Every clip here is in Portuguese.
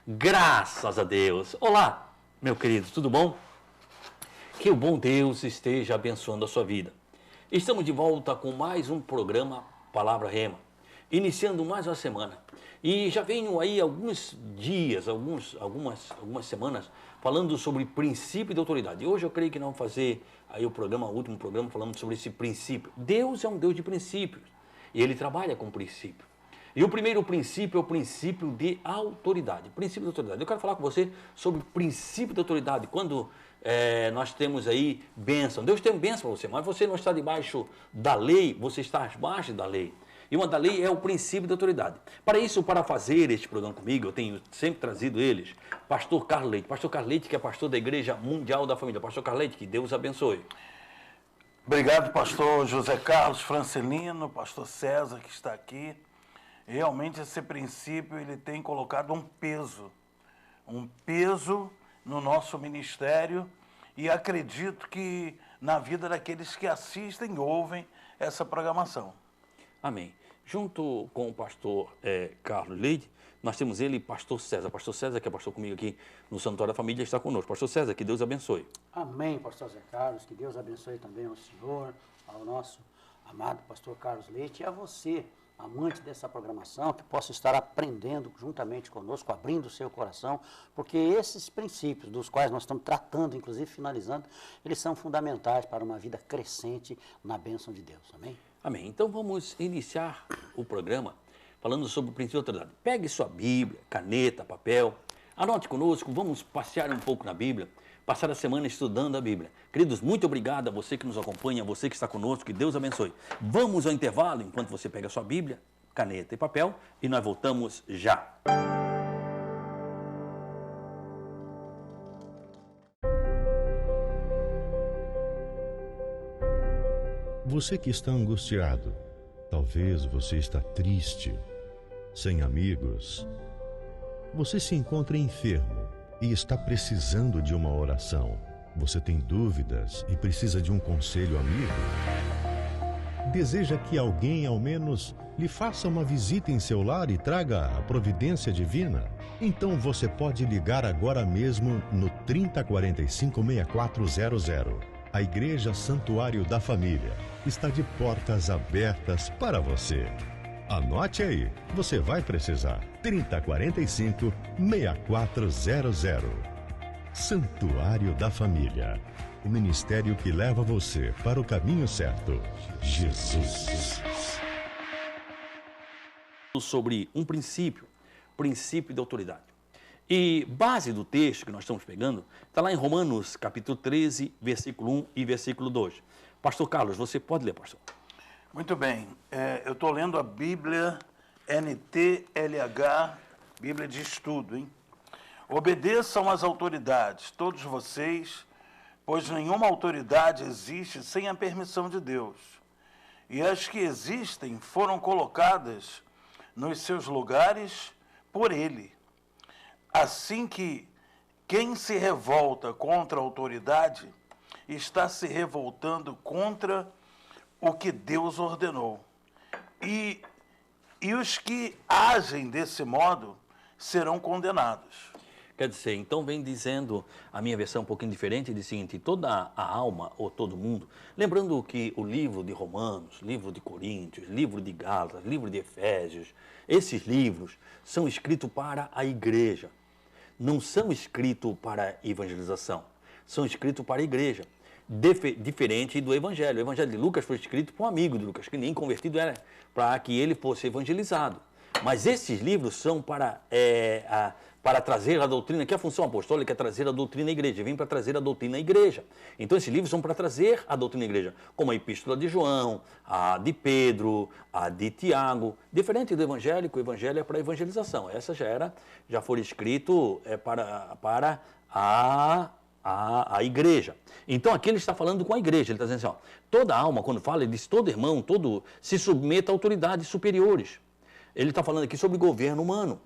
Graças a Deus. Olá, meu querido, tudo bom? Que o bom Deus esteja abençoando a sua vida. Estamos de volta com mais um programa Palavra Rema, iniciando mais uma semana. E já venho aí alguns dias, algumas semanas, falando sobre princípio de autoridade. E hoje eu creio que nós vamos fazer aí o último programa, falando sobre esse princípio. Deus é um Deus de princípios e Ele trabalha com princípio. E o primeiro princípio é o princípio de autoridade. Princípio de autoridade. Eu quero falar com você sobre o princípio de autoridade. Quando nós temos aí bênção. Deus tem bênção para você, mas você não está debaixo da lei, você está abaixo da lei. E uma da lei é o princípio de autoridade. Para isso, para fazer este programa comigo, eu tenho sempre trazido eles, pastor Carlos Leite. Pastor Carlos Leite, que é pastor da Igreja Mundial da Família. Pastor Carlos Leite, que Deus abençoe. Obrigado, pastor José Carlos Francelino, pastor César, que está aqui. Realmente esse princípio ele tem colocado um peso no nosso ministério e acredito que na vida daqueles que assistem e ouvem essa programação. Amém. Junto com o pastor Carlos Leite, nós temos ele, pastor César. Pastor César, que é pastor comigo aqui no Santuário da Família, está conosco. Pastor César, que Deus abençoe. Amém, pastor Zé Carlos, que Deus abençoe também ao senhor, ao nosso amado pastor Carlos Leite e a você, amante dessa programação, que possa estar aprendendo juntamente conosco, abrindo o seu coração, porque esses princípios dos quais nós estamos tratando, inclusive finalizando, eles são fundamentais para uma vida crescente na bênção de Deus. Amém? Amém. Então vamos iniciar o programa falando sobre o princípio de autoridade. Pegue sua Bíblia, caneta, papel, anote conosco, vamos passear um pouco na Bíblia, passar a semana estudando a Bíblia. Queridos, muito obrigado a você que nos acompanha, a você que está conosco, que Deus abençoe. Vamos ao intervalo enquanto você pega a sua Bíblia, caneta e papel e nós voltamos já. Você que está angustiado, talvez você está triste, sem amigos. Você se encontra enfermo e está precisando de uma oração. Você tem dúvidas e precisa de um conselho amigo? Deseja que alguém, ao menos, lhe faça uma visita em seu lar e traga a providência divina? Então você pode ligar agora mesmo no 3045-6400. A Igreja Santuário da Família está de portas abertas para você. Anote aí, você vai precisar. 3045-6400. Santuário da Família. O ministério que leva você para o caminho certo. Jesus. Sobre um princípio de autoridade. E base do texto que nós estamos pegando está lá em Romanos capítulo 13, versículo 1 e versículo 2. Pastor Carlos, você pode ler, pastor? Muito bem, eu estou lendo a Bíblia NTLH, Bíblia de Estudo, hein? Obedeçam às autoridades, todos vocês, pois nenhuma autoridade existe sem a permissão de Deus. E as que existem foram colocadas nos seus lugares por Ele. Assim que quem se revolta contra a autoridade está se revoltando contra o que Deus ordenou. E os que agem desse modo serão condenados. Quer dizer, então vem dizendo, a minha versão um pouquinho diferente, diz o seguinte: toda a alma ou todo mundo, lembrando que o livro de Romanos, livro de Coríntios, livro de Gálatas, livro de Efésios, esses livros são escritos para a igreja, não são escritos para evangelização, são escritos para a igreja. Diferente do Evangelho. O Evangelho de Lucas foi escrito por um amigo de Lucas, que nem convertido era, para que ele fosse evangelizado. Mas esses livros são para trazer a doutrina, que a função apostólica é trazer a doutrina à igreja, vem para trazer a doutrina à igreja. Então esses livros são para trazer a doutrina à igreja, como a Epístola de João, a de Pedro, a de Tiago. Diferente do evangélico, o evangelho é para a evangelização. Essa já foi escrito para a igreja. Então aqui ele está falando com a igreja, ele está dizendo assim, ó, toda alma, quando fala, ele diz todo irmão, todo se submeta a autoridades superiores. Ele está falando aqui sobre governo humano.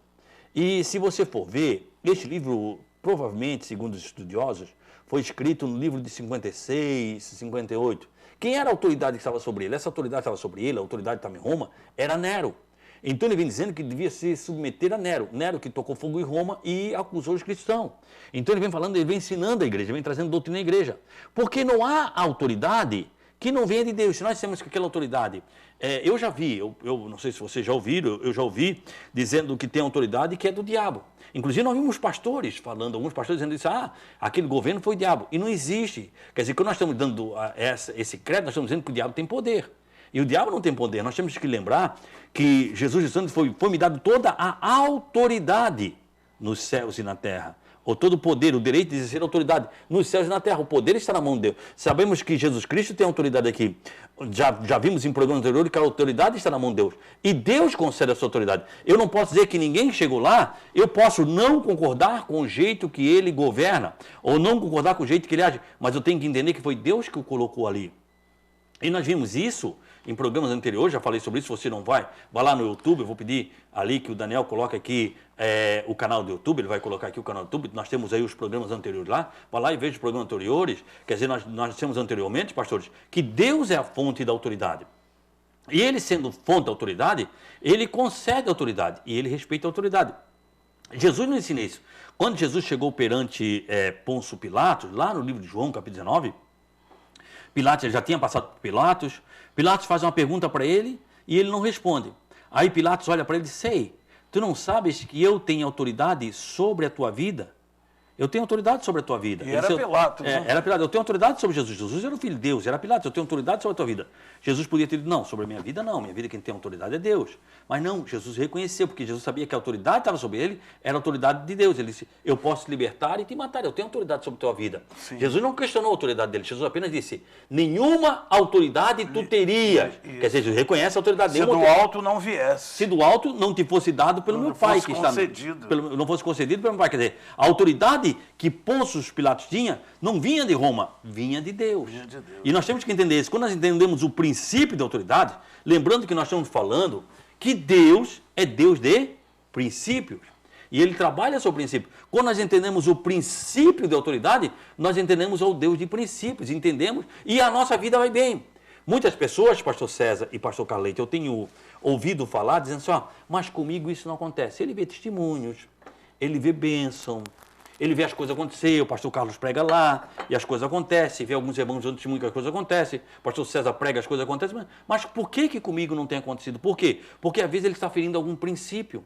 E se você for ver, este livro, provavelmente, segundo os estudiosos, foi escrito no livro de 56, 58. Quem era a autoridade que estava sobre ele? Essa autoridade que estava sobre ele, a autoridade que estava em Roma, era Nero. Então ele vem dizendo que devia se submeter a Nero. Nero que tocou fogo em Roma e acusou os cristãos. Então ele vem falando, ele vem ensinando a igreja, vem trazendo doutrina à igreja. Porque não há autoridade que não venha de Deus. Se nós temos que aquela autoridade... eu já vi, eu não sei se vocês já ouviram, eu já ouvi dizendo que tem autoridade que é do diabo. Inclusive nós vimos pastores falando, alguns pastores dizendo isso, aquele governo foi o diabo. E não existe. Quer dizer, quando nós estamos dando esse crédito, nós estamos dizendo que o diabo tem poder. E o diabo não tem poder. Nós temos que lembrar que Jesus de Santos foi-me dado toda a autoridade nos céus e na terra. Ou todo o poder, o direito de exercer autoridade nos céus e na terra. O poder está na mão de Deus. Sabemos que Jesus Cristo tem autoridade aqui. Já vimos em programa anterior que a autoridade está na mão de Deus. E Deus concede a sua autoridade. Eu não posso dizer que ninguém chegou lá, eu posso não concordar com o jeito que ele governa, ou não concordar com o jeito que ele age, mas eu tenho que entender que foi Deus que o colocou ali. E nós vimos isso em programas anteriores, já falei sobre isso, se você não vai lá no YouTube, eu vou pedir ali que o Daniel coloque aqui o canal do YouTube, ele vai colocar aqui o canal do YouTube, nós temos aí os programas anteriores lá, vai lá e veja os programas anteriores, quer dizer, nós temos anteriormente, pastores, que Deus é a fonte da autoridade. E ele sendo fonte da autoridade, ele concede a autoridade e ele respeita a autoridade. Jesus não ensina isso. Quando Jesus chegou perante Pôncio Pilatos, lá no livro de João, capítulo 19, Pilatos, ele já tinha passado por Pilatos, Pilatos faz uma pergunta para ele e ele não responde. Aí Pilatos olha para ele e diz, sei, tu não sabes que eu tenho autoridade sobre a tua vida? Eu tenho autoridade sobre a tua vida. E era Pilatos. Era Pilatos. Eu tenho autoridade sobre Jesus. Jesus era o filho de Deus, era Pilatos. Eu tenho autoridade sobre a tua vida. Jesus podia ter dito, não, sobre a minha vida não. Minha vida quem tem autoridade é Deus. Mas não, Jesus reconheceu, porque Jesus sabia que a autoridade estava sobre ele, era a autoridade de Deus. Ele disse, eu posso te libertar e te matar. Eu tenho autoridade sobre a tua vida. Sim. Jesus não questionou a autoridade dele. Jesus apenas disse, nenhuma autoridade tu terias. Quer dizer, Jesus reconhece a autoridade dele. Se do alto não viesse. Se do alto não te fosse dado pelo meu Pai. Que está não fosse concedido pelo meu Pai. Quer dizer, a autoridade que Pôncio Pilatos tinha, não vinha de Roma, vinha de Deus. E nós temos que entender isso. Quando nós entendemos o princípio da autoridade, lembrando que nós estamos falando que Deus é Deus de princípios. E ele trabalha sobre o princípio. Quando nós entendemos o princípio de autoridade, nós entendemos o Deus de princípios, entendemos, e a nossa vida vai bem. Muitas pessoas, pastor César e pastor Carlete, eu tenho ouvido falar, dizendo assim, mas comigo isso não acontece. Ele vê testemunhos, ele vê bênção, ele vê as coisas acontecer, o pastor Carlos prega lá, e as coisas acontecem, vê alguns irmãos dando testemunho que as coisas acontecem, o pastor César prega, as coisas acontecem, mas por que comigo não tem acontecido? Por quê? Porque às vezes ele está ferindo algum princípio.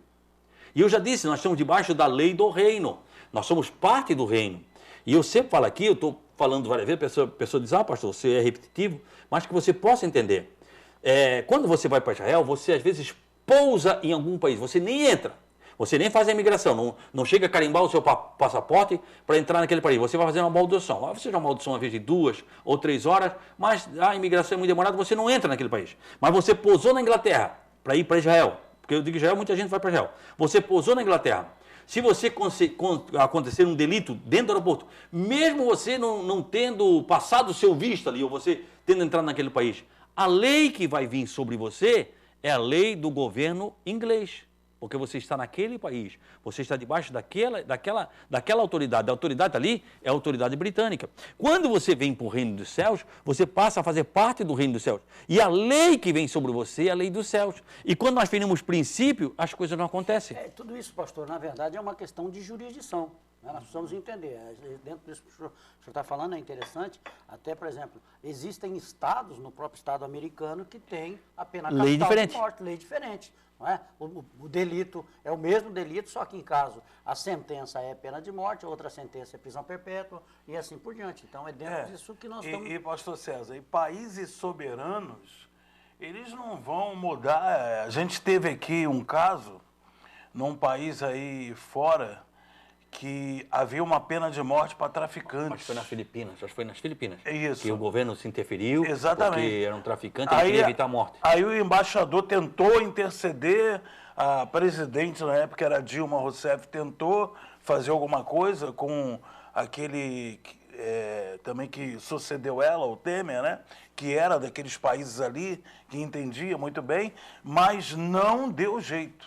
E eu já disse, nós estamos debaixo da lei do reino, nós somos parte do reino. E eu sempre falo aqui, eu estou falando várias vezes, a pessoa diz, pastor, você é repetitivo, mas que você possa entender. Quando você vai para Israel, você às vezes pousa em algum país, você nem entra. Você nem faz a imigração, não chega a carimbar o seu passaporte para entrar naquele país. Você vai fazer uma maldição. Você já maldição uma vez de 2 ou 3 horas, mas a imigração é muito demorada, você não entra naquele país. Mas você pousou na Inglaterra para ir para Israel. Porque eu digo Israel, muita gente vai para Israel. Você pousou na Inglaterra. Se você acontecer um delito dentro do aeroporto, mesmo você não tendo passado o seu visto ali, ou você tendo entrado naquele país, a lei que vai vir sobre você é a lei do governo inglês. Porque você está naquele país, você está debaixo daquela autoridade. A autoridade ali é a autoridade britânica. Quando você vem para o reino dos céus, você passa a fazer parte do reino dos céus. E a lei que vem sobre você é a lei dos céus. E quando nós ferimos princípio, as coisas não acontecem. Tudo isso, pastor, na verdade é uma questão de jurisdição. Nós precisamos entender. Dentro disso que o senhor está falando é interessante. Até, por exemplo, existem estados no próprio estado americano que têm a pena capital de morte, lei diferente. Não é? O delito é o mesmo delito, só que em caso a sentença é pena de morte, outra sentença é prisão perpétua e assim por diante. Então é dentro disso que nós estamos... E pastor César, e países soberanos, eles não vão mudar. A gente teve aqui um caso, num país aí fora, que havia uma pena de morte para traficantes. Acho que foi nas Filipinas. É isso. Que o governo se interferiu. Exatamente. Porque era um traficante e queria evitar a morte. Aí o embaixador tentou interceder, a presidente na época era Dilma Rousseff, tentou fazer alguma coisa com aquele também que sucedeu ela, o Temer, né? Que era daqueles países ali, que entendia muito bem, mas não deu jeito.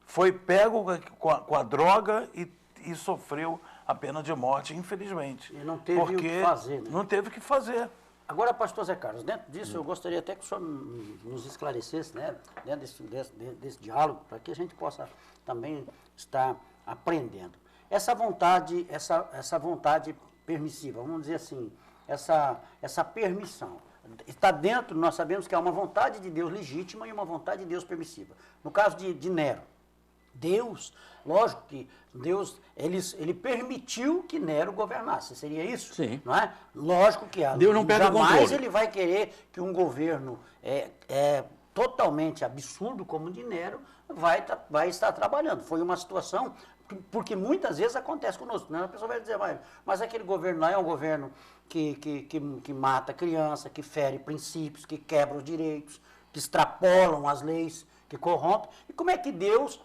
Foi pego com a droga e sofreu a pena de morte, infelizmente. E não teve o que fazer, né? Não teve o que fazer. Agora, pastor Zé Carlos, dentro disso eu gostaria até que o senhor nos esclarecesse, né, dentro desse diálogo, para que a gente possa também estar aprendendo. Essa vontade permissiva, vamos dizer assim, essa permissão, está dentro, nós sabemos que há uma vontade de Deus legítima e uma vontade de Deus permissiva. No caso de Nero, Deus, lógico que Deus, ele permitiu que Nero governasse, seria isso? Sim. Não é? Lógico que Deus não perde o jamais controle. ele vai querer que um governo totalmente absurdo como o de Nero vai estar trabalhando. Foi uma situação, porque muitas vezes acontece conosco, né? A pessoa vai dizer, mas aquele governo lá é um governo que mata criança, que fere princípios, que quebra os direitos, que extrapolam as leis, que corrompe. E como é que Deus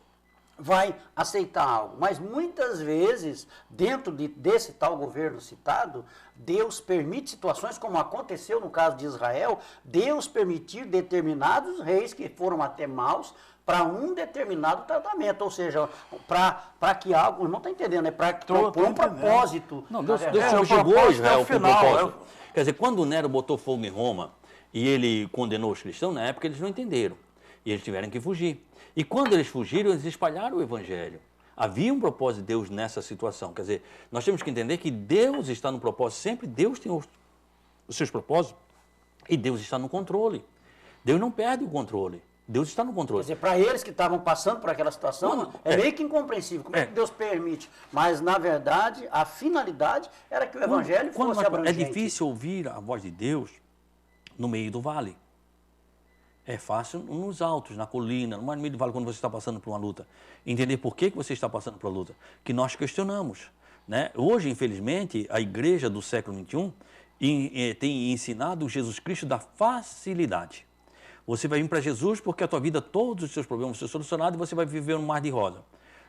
vai aceitar algo? Mas muitas vezes, dentro desse tal governo citado, Deus permite situações como aconteceu no caso de Israel, Deus permitir determinados reis que foram até maus para um determinado tratamento, ou seja, para que algo, o irmão está entendendo, é para propor um propósito. Não, Deus o julgou propósito Israel é o com final, propósito. Quer dizer, quando Nero botou fogo em Roma e ele condenou os cristãos, na época eles não entenderam. E eles tiveram que fugir. E quando eles fugiram, eles espalharam o evangelho. Havia um propósito de Deus nessa situação. Quer dizer, nós temos que entender que Deus está no propósito sempre, Deus tem os seus propósitos e Deus está no controle. Deus não perde o controle. Deus está no controle. Quer dizer, para eles que estavam passando por aquela situação, meio que incompreensível. Como é que Deus permite? Mas, na verdade, a finalidade era que o evangelho fosse abrangente. É difícil ouvir a voz de Deus no meio do vale. É fácil nos altos, na colina, no meio do vale, quando você está passando por uma luta. Entender por que você está passando por uma luta. Que nós questionamos. Né? Hoje, infelizmente, a igreja do século XXI tem ensinado Jesus Cristo da facilidade. Você vai vir para Jesus porque a tua vida, todos os seus problemas vão ser solucionados e você vai viver um mar de rosa.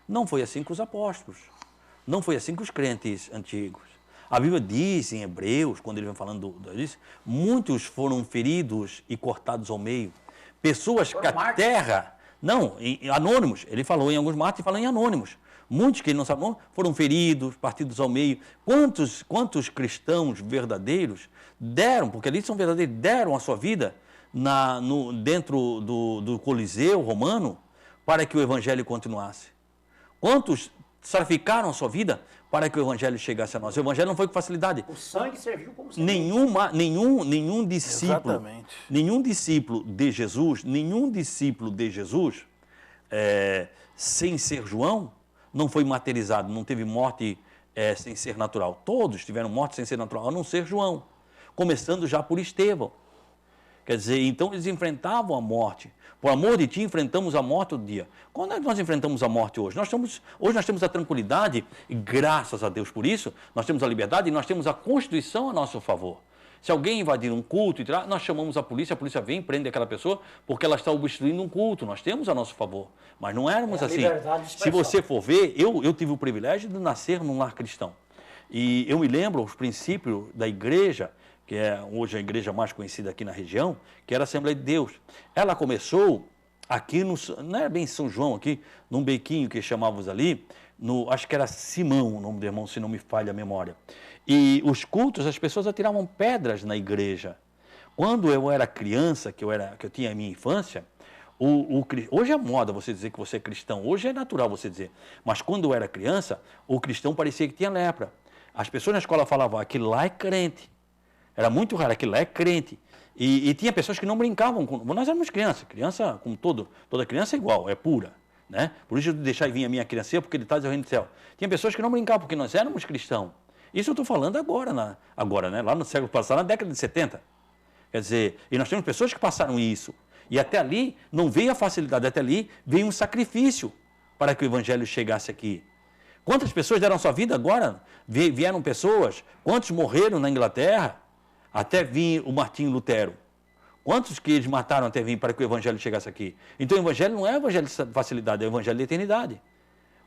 Não foi assim com os apóstolos. Não foi assim com os crentes antigos. A Bíblia diz em Hebreus, quando ele vem falando disso, muitos foram feridos e cortados ao meio. Pessoas que a terra... Não, anônimos. Ele falou em alguns marcos e falou em anônimos. Muitos que ele não sabem foram feridos, partidos ao meio. Quantos cristãos verdadeiros deram, porque ali são verdadeiros, deram a sua vida dentro do Coliseu romano para que o evangelho continuasse? Quantos sacrificaram a sua vida para que o evangelho chegasse a nós? O evangelho não foi com facilidade. O sangue serviu como semente. Nenhum discípulo de Jesus, sem ser João, não foi martirizado, não teve morte sem ser natural. Todos tiveram morte sem ser natural, a não ser João, começando já por Estevão. Quer dizer, então eles enfrentavam a morte. Por amor de ti, enfrentamos a morte todo dia. Quando é que nós enfrentamos a morte hoje? Hoje nós temos a tranquilidade, e graças a Deus por isso, nós temos a liberdade e nós temos a Constituição a nosso favor. Se alguém invadir um culto, nós chamamos a polícia vem e prende aquela pessoa porque ela está obstruindo um culto. Nós temos a nosso favor. Mas não éramos assim. Se você for ver, eu tive o privilégio de nascer num lar cristão. E eu me lembro os princípios da igreja, que é hoje a igreja mais conhecida aqui na região, que era a Assembleia de Deus. Ela começou aqui, não era bem São João, aqui, num bequinho que chamávamos ali, acho que era Simão o nome do irmão, se não me falha a memória. E os cultos, as pessoas atiravam pedras na igreja. Quando eu era criança, que eu tinha a minha infância, hoje é moda você dizer que você é cristão, hoje é natural você dizer, mas quando eu era criança, o cristão parecia que tinha lepra. As pessoas na escola falavam, aquele lá é crente. Era muito raro, aquilo lá é crente. E tinha pessoas que não brincavam com... Nós éramos criança como toda criança é igual, é pura. Né? Por isso eu deixar vir a minha criança, porque ele está no reino do céu. Tinha pessoas que não brincavam, porque nós éramos cristãos. Isso eu estou falando agora, né? Lá no século passado, na década de 70. Quer dizer, e nós temos pessoas que passaram isso. E até ali não veio a facilidade, até ali veio um sacrifício para que o evangelho chegasse aqui. Quantas pessoas deram sua vida agora? Vieram pessoas, quantos morreram na Inglaterra? Até vir o Martinho Lutero. Quantos que eles mataram até vir para que o evangelho chegasse aqui? Então o evangelho não é o evangelho de facilidade, é o evangelho de eternidade.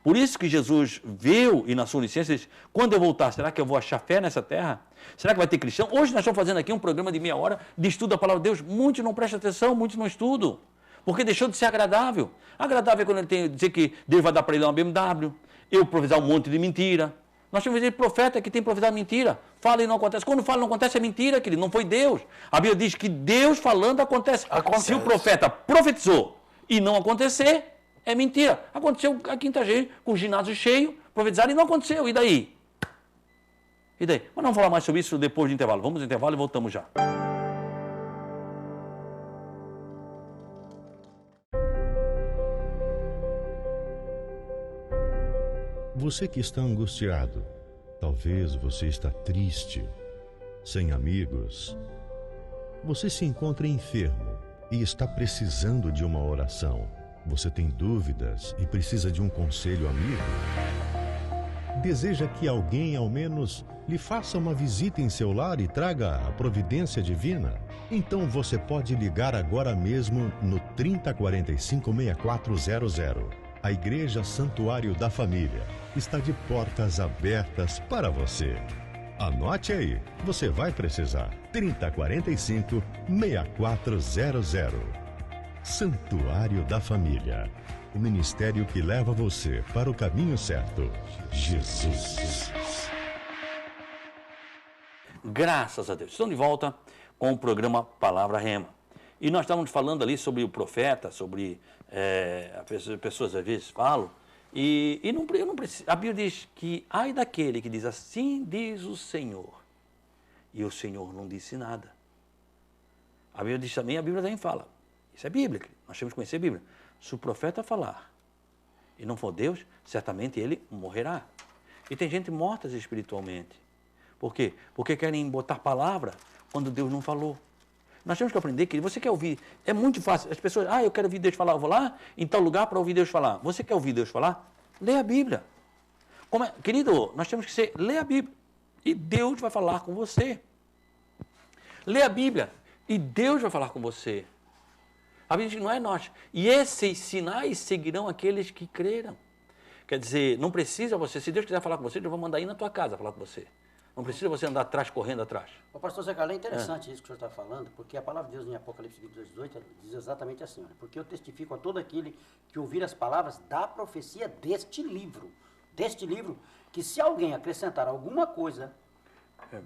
Por isso que Jesus veio e na sua licença disse, quando eu voltar, será que eu vou achar fé nessa terra? Será que vai ter cristão? Hoje nós estamos fazendo aqui um programa de meia hora de estudo da palavra de Deus. Muitos não prestam atenção, muitos não estudam. Porque deixou de ser agradável. Agradável é quando ele tem dizer que Deus vai dar para ele uma BMW, eu improvisar um monte de mentira. Nós temos de profeta que tem profetizado mentira. Fala e não acontece. Quando fala e não acontece, é mentira, querido. Não foi Deus. A Bíblia diz que Deus falando acontece. Se o profeta profetizou e não acontecer, é mentira. Aconteceu a quinta vez, com o ginásio cheio, profetizaram e não aconteceu. E daí? E daí? Mas não vamos falar mais sobre isso depois do intervalo. Vamos ao intervalo e voltamos já. Você que está angustiado, talvez você está triste, sem amigos. Você se encontra enfermo e está precisando de uma oração. Você tem dúvidas e precisa de um conselho amigo? Deseja que alguém, ao menos, lhe faça uma visita em seu lar e traga a providência divina? Então você pode ligar agora mesmo no 3045-6400. A Igreja Santuário da Família está de portas abertas para você. Anote aí, você vai precisar. 3045-6400. Santuário da Família. O ministério que leva você para o caminho certo. Jesus. Graças a Deus. Estamos de volta com o programa Palavra Rema. E nós estávamos falando ali sobre o profeta, sobre pessoas às vezes falam, eu não preciso. A Bíblia diz que ai daquele que diz assim diz o Senhor, e o Senhor não disse nada. A Bíblia diz também, a Bíblia também fala, isso é Bíblia, nós temos que conhecer a Bíblia. Se o profeta falar e não for Deus, certamente ele morrerá. E tem gente morta espiritualmente. Por quê? Porque querem botar palavra quando Deus não falou. Nós temos que aprender que você quer ouvir, é muito fácil, as pessoas, eu quero ouvir Deus falar, eu vou lá em tal lugar para ouvir Deus falar. Você quer ouvir Deus falar? Lê a Bíblia. Querido, nós temos que lê a Bíblia e Deus vai falar com você. Lê a Bíblia e Deus vai falar com você. A Bíblia diz que não é nós. E esses sinais seguirão aqueles que creram. Quer dizer, não precisa você, se Deus quiser falar com você, Deus vai mandar ir na tua casa falar com você. Não precisa você andar atrás, correndo atrás. O pastor Zé Carlos, é interessante isso que o senhor está falando, porque a palavra de Deus em Apocalipse 22:18 diz exatamente assim, olha, porque eu testifico a todo aquele que ouvir as palavras da profecia deste livro, que se alguém acrescentar alguma coisa,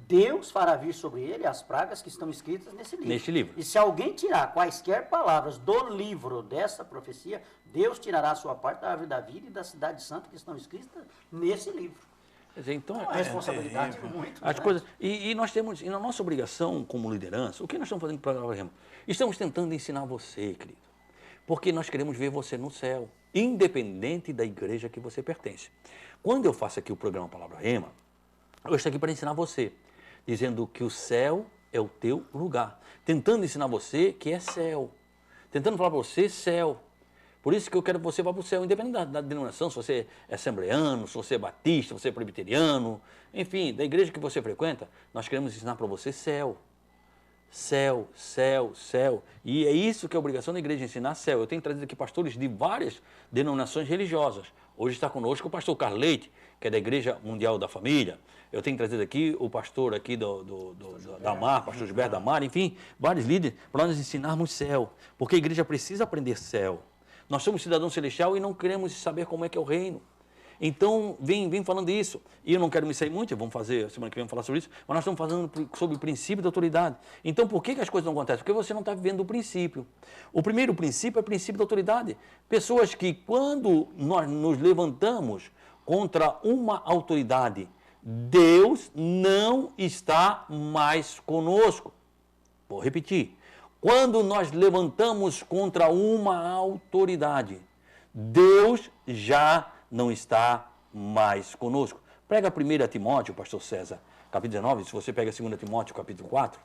Deus fará vir sobre ele as pragas que estão escritas nesse livro. E se alguém tirar quaisquer palavras do livro dessa profecia, Deus tirará a sua parte da árvore da vida e da cidade santa que estão escritas nesse livro. Então, a responsabilidade é muito as coisas, e nós temos, e na nossa obrigação como liderança, o que nós estamos fazendo para o Palavra Rema? Estamos tentando ensinar você, querido, porque nós queremos ver você no céu, independente da igreja que você pertence. Quando eu faço aqui o programa Palavra Rema, eu estou aqui para ensinar você, dizendo que o céu é o teu lugar, tentando ensinar você que é céu, tentando falar para você céu. Por isso que eu quero que você vá para o céu, independente da denominação, se você é assembleano, se você é batista, se você é presbiteriano, enfim, da igreja que você frequenta, nós queremos ensinar para você céu. Céu, céu, céu. E é isso que é a obrigação da igreja, ensinar céu. Eu tenho trazido aqui pastores de várias denominações religiosas. Hoje está conosco o pastor Carlos Leite, que é da Igreja Mundial da Família. Eu tenho trazido aqui o pastor aqui da Mar, pastor Gilberto da Mar, enfim, vários líderes, para nós ensinarmos céu. Porque a igreja precisa aprender céu. Nós somos cidadãos celestiais e não queremos saber como é que é o reino. Então, vem falando isso. E eu não quero me sair muito, vamos fazer, semana que vem, falar sobre isso, mas nós estamos falando sobre o princípio da autoridade. Então, por que as coisas não acontecem? Porque você não está vivendo o princípio. O primeiro princípio é o princípio da autoridade. Pessoas que, quando nós nos levantamos contra uma autoridade, Deus não está mais conosco. Vou repetir. Quando nós levantamos contra uma autoridade, Deus já não está mais conosco. Prega 1 Timóteo, pastor César, capítulo 19, se você pega 2 Timóteo, capítulo 4.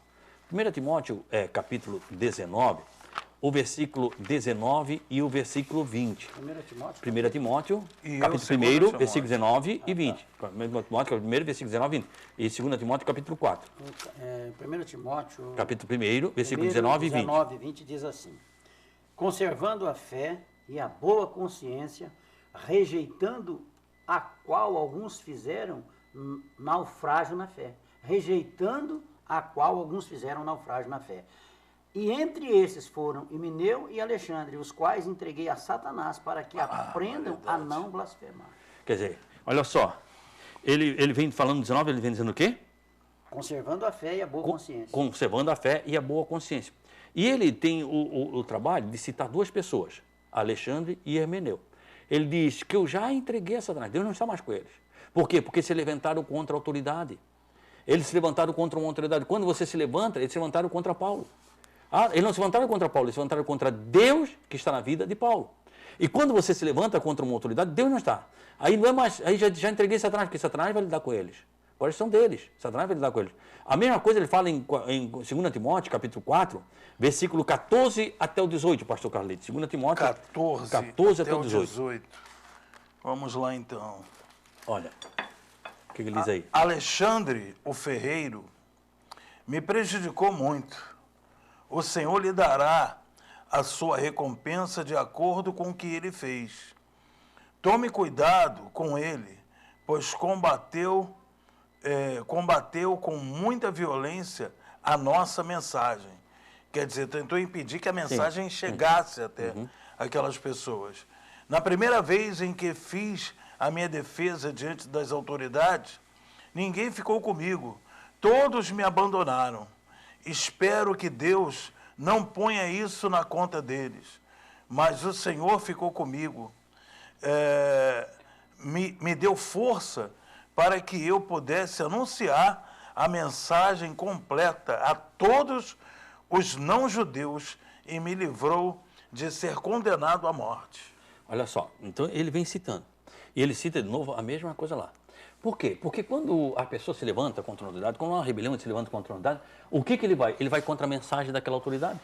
1 Timóteo, capítulo 19, o versículo 19 e o versículo 20. 1 Timóteo, capítulo 1, versículo 19 e 20. 1 Timóteo, capítulo 1, versículo 19 e 20. E 2 Timóteo, capítulo 4. 1 Timóteo, capítulo 1, versículo 19 e 20. 19 e 20 diz assim: conservando a fé e a boa consciência, rejeitando a qual alguns fizeram naufrágio na fé. Rejeitando a qual alguns fizeram naufrágio na fé. E entre esses foram Himeneu e Alexandre, os quais entreguei a Satanás para que aprendam a não blasfemar. Quer dizer, olha só, ele vem falando no 19, ele vem dizendo o quê? Conservando a fé e a boa consciência. Conservando a fé e a boa consciência. E ele tem o trabalho de citar duas pessoas, Alexandre e Hermeneu. Ele diz que eu já entreguei a Satanás, Deus não está mais com eles. Por quê? Porque se levantaram contra a autoridade. Eles se levantaram contra uma autoridade. Quando você se levanta, eles se levantaram contra Paulo. Eles não se levantaram contra Paulo, eles se levantaram contra Deus que está na vida de Paulo. E quando você se levanta contra uma autoridade, Deus não está. Aí não é mais, aí já entreguei Satanás, porque Satanás vai lidar com eles. Agora são deles, Satanás vai lidar com eles. A mesma coisa ele fala em 2 Timóteo, capítulo 4, versículo 14 até o 18, pastor Carlito. 2 Timóteo 14 até o 18. Vamos lá então. Olha, o que ele diz aí? Alexandre, o ferreiro, me prejudicou muito. O Senhor lhe dará a sua recompensa de acordo com o que ele fez. Tome cuidado com ele, pois combateu com muita violência a nossa mensagem. Quer dizer, tentou impedir que a mensagem chegasse até aquelas pessoas. Na primeira vez em que fiz a minha defesa diante das autoridades, ninguém ficou comigo, todos me abandonaram. Espero que Deus não ponha isso na conta deles, mas o Senhor ficou comigo, me deu força para que eu pudesse anunciar a mensagem completa a todos os não-judeus e me livrou de ser condenado à morte. Olha só, então ele vem citando. E ele cita de novo a mesma coisa lá. Por quê? Porque quando a pessoa se levanta contra a autoridade, quando há uma rebelião e se levanta contra a autoridade, o que ele vai? Ele vai contra a mensagem daquela autoridade.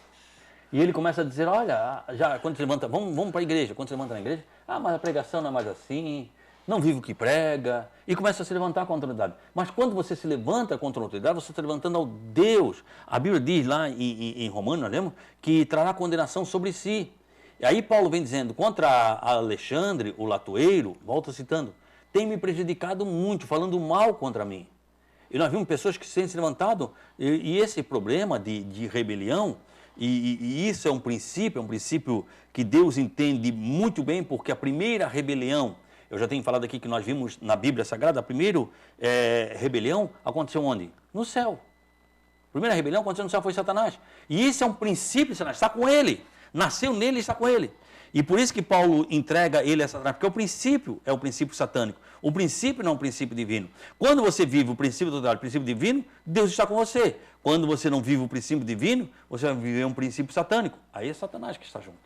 E ele começa a dizer, olha, já quando se levanta, vamos para a igreja. Quando se levanta na igreja, mas a pregação não é mais assim, não vive o que prega, e começa a se levantar contra a autoridade. Mas quando você se levanta contra a autoridade, você está levantando ao Deus. A Bíblia diz lá em Romanos, nós lemos, que trará condenação sobre si. E aí Paulo vem dizendo, contra Alexandre, o latoeiro, volta citando, tem me prejudicado muito, falando mal contra mim. E nós vimos pessoas que se têm se levantado, e esse problema de rebelião, e isso é um princípio que Deus entende muito bem, porque a primeira rebelião, eu já tenho falado aqui que nós vimos na Bíblia Sagrada, a primeira rebelião aconteceu onde? No céu. A primeira rebelião aconteceu no céu foi Satanás. E isso é um princípio de Satanás, está com ele. Nasceu nele e está com ele. E por isso que Paulo entrega ele a Satanás, porque o princípio é o princípio satânico. O princípio não é um princípio divino. Quando você vive o princípio total, o princípio divino, Deus está com você. Quando você não vive o princípio divino, você vai viver um princípio satânico. Aí é Satanás que está junto.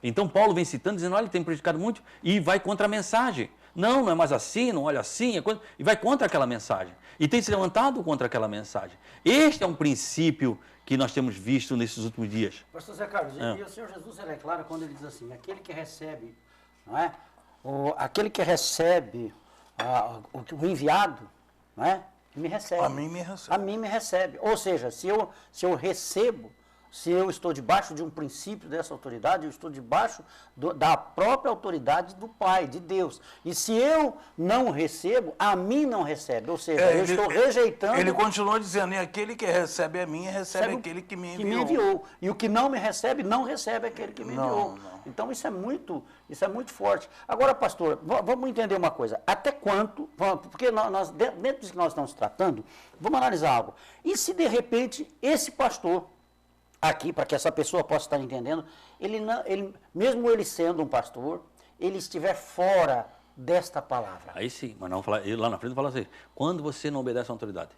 Então Paulo vem citando, dizendo, olha, tem prejudicado muito, e vai contra a mensagem. Não é mais assim, não olha assim, e vai contra aquela mensagem. E tem se levantado contra aquela mensagem. Este é um princípio que nós temos visto nesses últimos dias. Pastor Zé Carlos, e o Senhor Jesus é claro quando ele diz assim, aquele que recebe, não é? Aquele que recebe o enviado, não é? Me recebe. A mim me recebe. A mim me recebe. Ou seja, se eu recebo, se eu estou debaixo de um princípio dessa autoridade, eu estou debaixo da própria autoridade do Pai, de Deus. E se eu não recebo, a mim não recebe. Ou seja, eu estou rejeitando... Ele continua dizendo, e aquele que recebe a mim, recebe aquele que me enviou. E o que não me recebe, não recebe aquele que me enviou. Não. Então isso é muito forte. Agora, pastor, vamos entender uma coisa. Até quanto... Porque nós, dentro disso que nós estamos tratando, vamos analisar algo. E se, de repente, esse pastor... aqui, para que essa pessoa possa estar entendendo, mesmo ele sendo um pastor, ele estiver fora desta palavra. Aí sim, mas não falar, ele lá na frente fala assim, quando você não obedece à autoridade,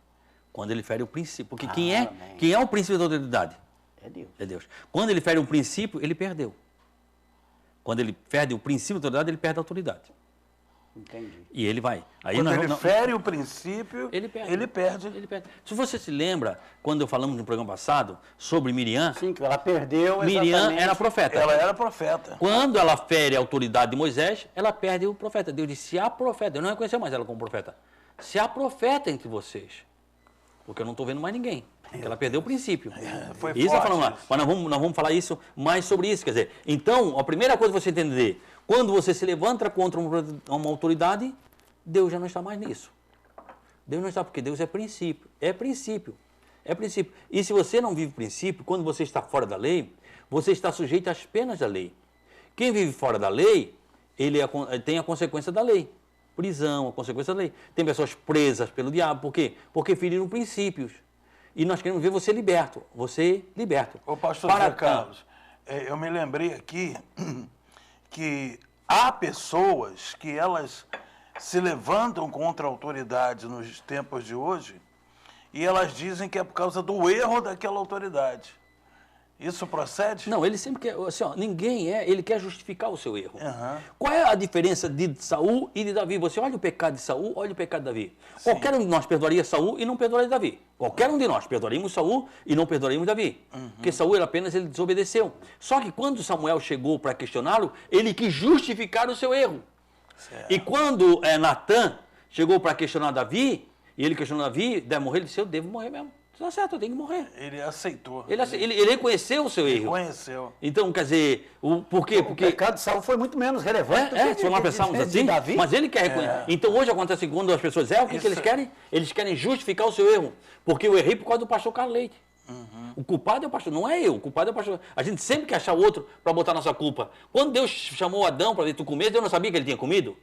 quando ele fere o princípio, porque quem é o princípio da autoridade? É Deus. É Deus. Quando ele fere o princípio, ele perdeu. Quando ele perde o princípio da autoridade, ele perde a autoridade. Entendi. E ele vai. Aí quando ele fere o princípio, ele perde. Se você se lembra, quando falamos no programa passado sobre Miriam... Sim, que ela perdeu Miriam era profeta. Ela era profeta. Quando ela fere a autoridade de Moisés, ela perde o profeta. Deus disse, se há profeta, eu não reconheceu mais ela como profeta, se há profeta entre vocês, porque eu não estou vendo mais ninguém. Porque ela perdeu o princípio. Foi isso forte. Falando lá. Mas nós vamos falar isso mais sobre isso. Quer dizer, então, a primeira coisa que você entender, quando você se levanta contra uma autoridade, Deus já não está mais nisso. Deus não está, porque Deus é princípio. É princípio. É princípio. E se você não vive princípio, quando você está fora da lei, você está sujeito às penas da lei. Quem vive fora da lei, ele tem a consequência da lei. prisão, a consequência da lei. Tem pessoas presas pelo diabo, por quê? Porque feriram princípios. E nós queremos ver você liberto, Ô, pastor Zé Carlos, eu me lembrei aqui que há pessoas que elas se levantam contra a autoridade nos tempos de hoje e elas dizem que é por causa do erro daquela autoridade. Isso procede? Não, ele sempre quer, assim, ó, ele quer justificar o seu erro. Uhum. Qual é a diferença de Saul e de Davi? Você olha o pecado de Saul, olha o pecado de Davi. Sim. Qualquer um de nós perdoaria Saul e não perdoaria Davi. Qualquer um de nós perdoaríamos Saul e não perdoaríamos Davi. Porque Saul ele desobedeceu. Só que quando Samuel chegou para questioná-lo, ele quis justificar o seu erro. Certo. E quando Natan chegou para questionar Davi, e ele questionou Davi, deve morrer, ele disse, eu devo morrer mesmo. Está certo, eu tenho que morrer. Ele aceitou. Ele reconheceu o seu erro. Reconheceu. Então, quer dizer, por quê? O pecado de Saul foi muito menos relevante do que se nós pensarmos assim, Davi. mas ele quer reconhecer. Então, hoje acontece quando as pessoas erram, o que eles querem? Eles querem justificar o seu erro. Porque eu errei por causa do pastor Carlos Leite. O culpado é o pastor, não é eu, o culpado é o pastor. A gente sempre quer achar o outro para botar nossa culpa. Quando Deus chamou Adão para ver tu comer, Deus não sabia que ele tinha comido?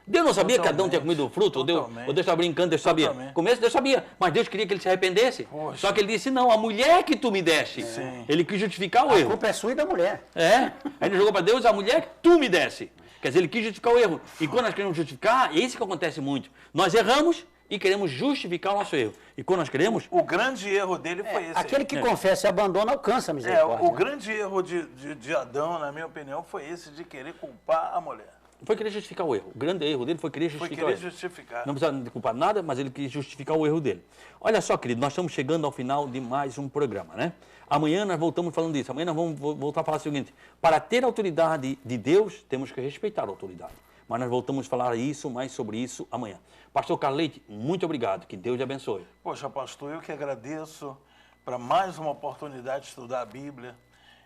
Deus não sabia que Adão tinha comido o fruto? Ou Deus estava brincando, Deus sabia? Totalmente. Começo, Deus sabia, mas Deus queria que ele se arrependesse. Poxa. Só que ele disse, não, a mulher que tu me deste. Sim. Ele quis justificar o A erro. culpa é sua e da mulher. Aí ele jogou para Deus, a mulher que tu me desse. Quer dizer, ele quis justificar o erro. E quando nós queremos justificar, é isso que acontece muito. Nós erramos e queremos justificar o nosso erro. E quando nós queremos... O grande erro dele foi esse. Aquele que confessa e abandona alcança a misericórdia. O grande erro de Adão, na minha opinião, foi esse de querer culpar a mulher. Foi querer justificar o erro. O grande erro dele foi querer justificar o erro. Justificar. Não precisava de culpar nada, mas ele quis justificar o erro dele. Olha só, querido, nós estamos chegando ao final de mais um programa, né? Amanhã nós voltamos falando disso. Amanhã nós vamos voltar a falar o seguinte. Para ter a autoridade de Deus, temos que respeitar a autoridade. Mas nós voltamos a falar mais sobre isso amanhã. Pastor Carlos Leite, muito obrigado. Que Deus te abençoe. Poxa, pastor, eu que agradeço para mais uma oportunidade de estudar a Bíblia.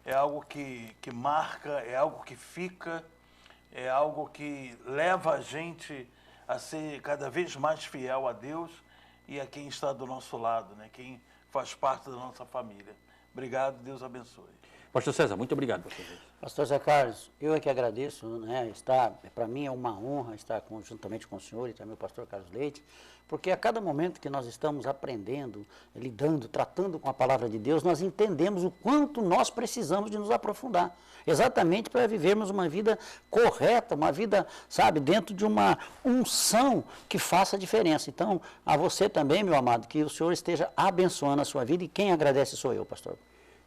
É algo que marca, é algo que fica, é algo que leva a gente a ser cada vez mais fiel a Deus e a quem está do nosso lado, né? Quem faz parte da nossa família. Obrigado, Deus abençoe. Pastor César, muito obrigado, pastor César. Pastor Zé Carlos, eu é que agradeço, né? Para mim é uma honra estar juntamente com o senhor e também o pastor Carlos Leite, porque a cada momento que nós estamos aprendendo, lidando, tratando com a palavra de Deus, nós entendemos o quanto nós precisamos de nos aprofundar, exatamente para vivermos uma vida correta, uma vida, sabe, dentro de uma unção que faça diferença. Então, a você também, meu amado, que o senhor esteja abençoando a sua vida e quem agradece sou eu, pastor.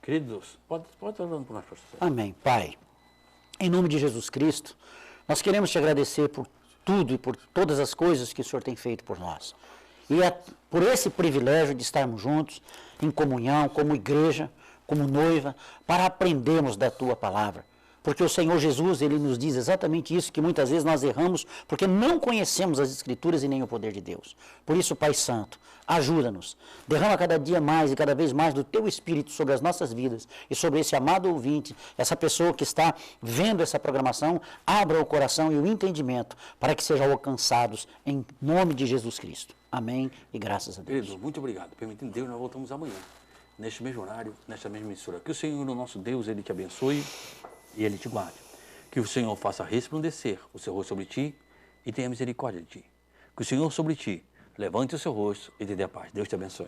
Queridos, pode estar orando por nós, pastor César. Amém. Pai, em nome de Jesus Cristo, nós queremos te agradecer por tudo e por todas as coisas que o Senhor tem feito por nós. E é por esse privilégio de estarmos juntos, em comunhão, como igreja, como noiva, para aprendermos da tua palavra. Porque o Senhor Jesus, Ele nos diz exatamente isso, que muitas vezes nós erramos porque não conhecemos as Escrituras e nem o poder de Deus. Por isso, Pai Santo, ajuda-nos. Derrama cada dia mais e cada vez mais do Teu Espírito sobre as nossas vidas e sobre esse amado ouvinte, essa pessoa que está vendo essa programação, abra o coração e o entendimento para que sejam alcançados em nome de Jesus Cristo. Amém e graças a Deus. Queridos, muito obrigado. Permitindo Deus, nós voltamos amanhã, neste mesmo horário, nesta mesma emissora. Que o Senhor, o nosso Deus, Ele te abençoe e Ele te guarde. Que o Senhor faça resplandecer o seu rosto sobre ti e tenha misericórdia de ti. Que o Senhor sobre ti levante o seu rosto e te dê a paz. Deus te abençoe.